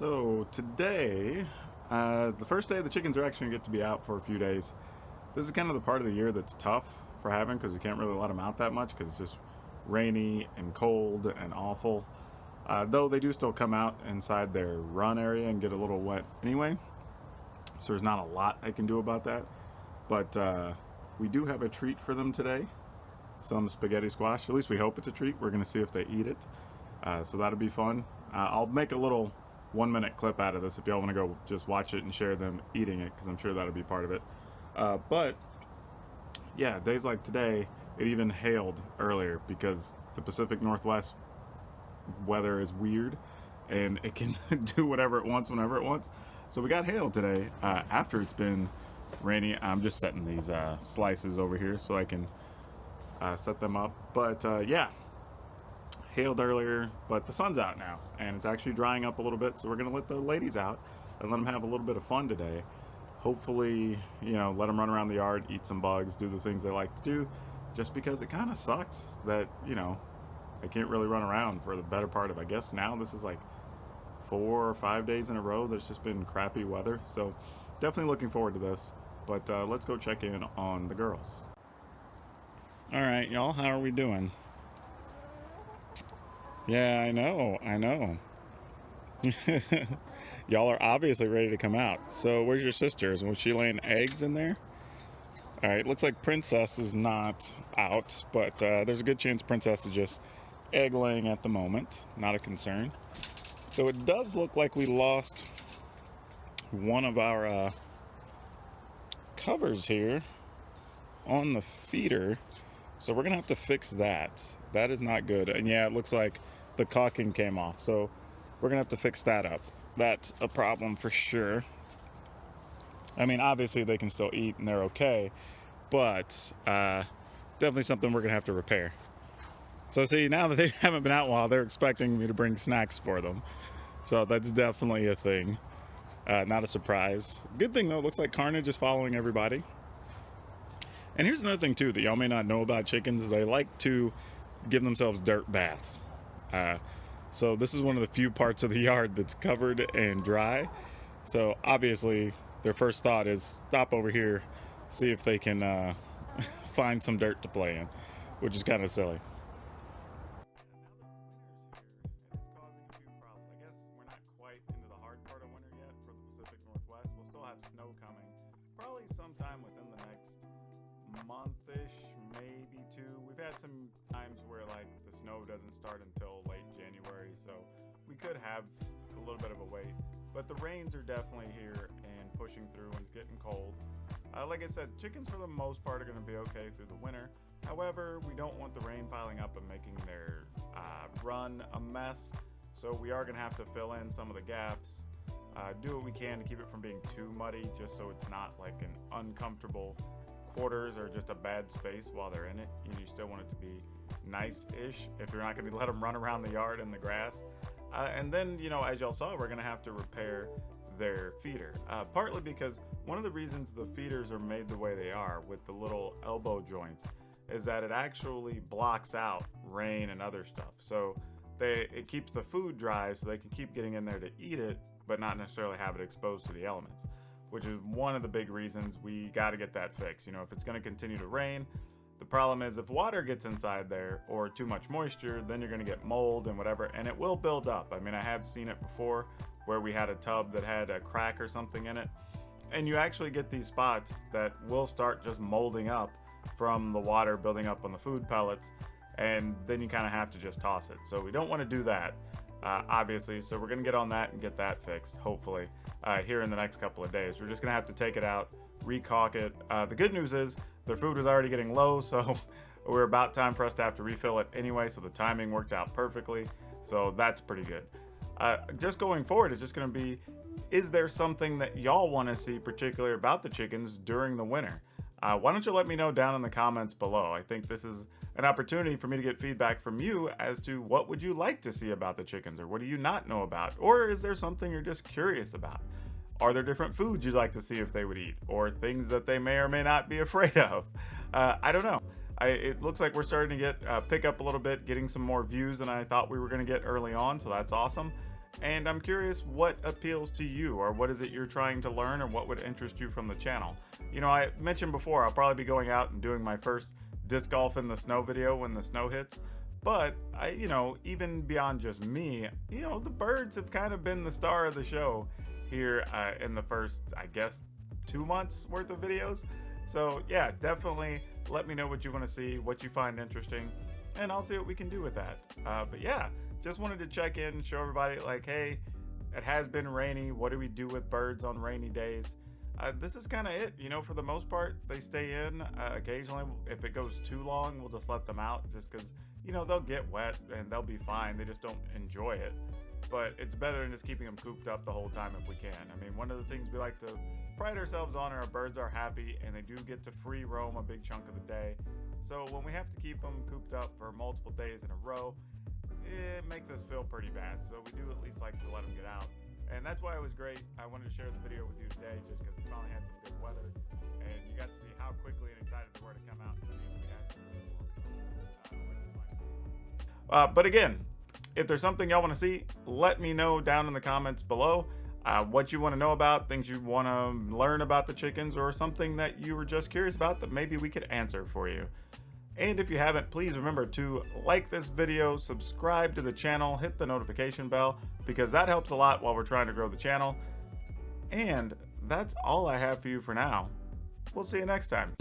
So today, the first day the chickens are actually gonna get to be out for a few days. This is kind of the part of the year that's tough for having because you can't really let them out that much because it's just rainy and cold and awful. Though they do still come out inside their run area and get a little wet anyway, so there's not a lot I can do about that. But we do have a treat for them today, some spaghetti squash. At least we hope it's a treat. We're gonna see if they eat it. So that'll be fun. I'll make a little 1 minute clip out of this if y'all want to go just watch it and share them eating it because I'm sure that'll be part of it. But yeah, days like today, it even hailed earlier because the Pacific Northwest weather is weird and it can do whatever it wants whenever it wants. So we got hail today after it's been rainy. I'm just setting these slices over here so I can set them up. But yeah, hailed earlier, but the sun's out now and it's actually drying up a little bit, so we're gonna let the ladies out and let them have a little bit of fun today. Hopefully, let them run around the yard, eat some bugs, do the things they like to do, just because it kind of sucks that they can't really run around for the better part of, I guess now this is like 4 or 5 days in a row that's just been crappy weather. So definitely looking forward to this, but let's go check in on the girls. All right, y'all, how are we doing? Yeah, I know. Y'all are obviously ready to come out. So where's your sisters? Was she laying eggs in there? All right, looks like Princess is not out, but there's a good chance Princess is just egg laying at the moment. Not a concern. So it does look like we lost one of our covers here on the feeder. So we're gonna have to fix that. That is not good. And yeah, it looks like the caulking came off. So we're gonna have to fix that up. That's a problem for sure. I mean, obviously they can still eat and they're okay, but definitely something we're gonna have to repair. So see, now that they haven't been out a while, they're expecting me to bring snacks for them. So that's definitely a thing. Not a surprise. Good thing though, it looks like Carnage is following everybody. And here's another thing too that y'all may not know about chickens: is they like to give themselves dirt baths. So this is one of the few parts of the yard that's covered and dry. So obviously their first thought is stop over here, see if they can find some dirt to play in, which is kind of silly. Probably sometime within the next month-ish, maybe two. We've had some times where like the snow doesn't start until late January, so we could have a little bit of a wait. But the rains are definitely here and pushing through, and it's getting cold. Like I said, chickens for the most part are going to be okay through the winter. However, we don't want the rain piling up and making their run a mess, so we are going to have to fill in some of the gaps. Do what we can to keep it from being too muddy, just so it's not like an uncomfortable quarters or just a bad space while they're in it. You still want it to be nice-ish if you're not going to let them run around the yard in the grass. And then, as y'all saw, we're going to have to repair their feeder. Partly because one of the reasons the feeders are made the way they are with the little elbow joints is that it actually blocks out rain and other stuff. So it keeps the food dry so they can keep getting in there to eat it, but not necessarily have it exposed to the elements, which is one of the big reasons we got to get that fixed. If it's going to continue to rain, the problem is if water gets inside there or too much moisture, then you're going to get mold and whatever, and it will build up. I mean, I have seen it before where we had a tub that had a crack or something in it, and you actually get these spots that will start just molding up from the water building up on the food pellets, and then you kind of have to just toss it. So we don't want to do that. Obviously, so we're gonna get on that and get that fixed, hopefully, here in the next couple of days. We're just gonna have to take it out, re-caulk it. The good news is their food was already getting low, so we're about time for us to have to refill it anyway, so the timing worked out perfectly, so that's pretty good. Just going forward, it's just gonna be, is there something that y'all wanna see particularly about the chickens during the winter? Why don't you let me know down in the comments below? I think this is an opportunity for me to get feedback from you as to what would you like to see about the chickens, or what do you not know about, or is there something you're just curious about? Are there different foods you'd like to see if they would eat, or things that they may or may not be afraid of? I don't know. It looks like we're starting to get pick up a little bit, getting some more views than I thought we were going to get early on, so that's awesome. And I'm curious what appeals to you, or what is it you're trying to learn, or what would interest you from the channel. You know, I mentioned before, I'll probably be going out and doing my first disc golf in the snow video when the snow hits. But even beyond just me, the birds have kind of been the star of the show here in the first, I guess, 2 months worth of videos. So yeah, definitely let me know what you want to see, what you find interesting, and I'll see what we can do with that. But yeah, just wanted to check in, show everybody like, hey, it has been rainy. What do we do with birds on rainy days? This is kind of it. For the most part, they stay in. Occasionally, if it goes too long, we'll just let them out just because, they'll get wet and they'll be fine. They just don't enjoy it. But it's better than just keeping them cooped up the whole time if we can. I mean, one of the things we like to pride ourselves on are our birds are happy and they do get to free roam a big chunk of the day. So when we have to keep them cooped up for multiple days in a row, it makes us feel pretty bad. So we do at least like to let them get out. And that's why it was great. I wanted to share the video with you today just because we finally had some good weather. And you got to see how quickly and excited we were to come out and see if we had some good ones. But again, if there's something y'all want to see, let me know down in the comments below. What you want to know about, things you want to learn about the chickens, or something that you were just curious about that maybe we could answer for you. And if you haven't, please remember to like this video, subscribe to the channel, hit the notification bell, because that helps a lot while we're trying to grow the channel. And that's all I have for you for now. We'll see you next time.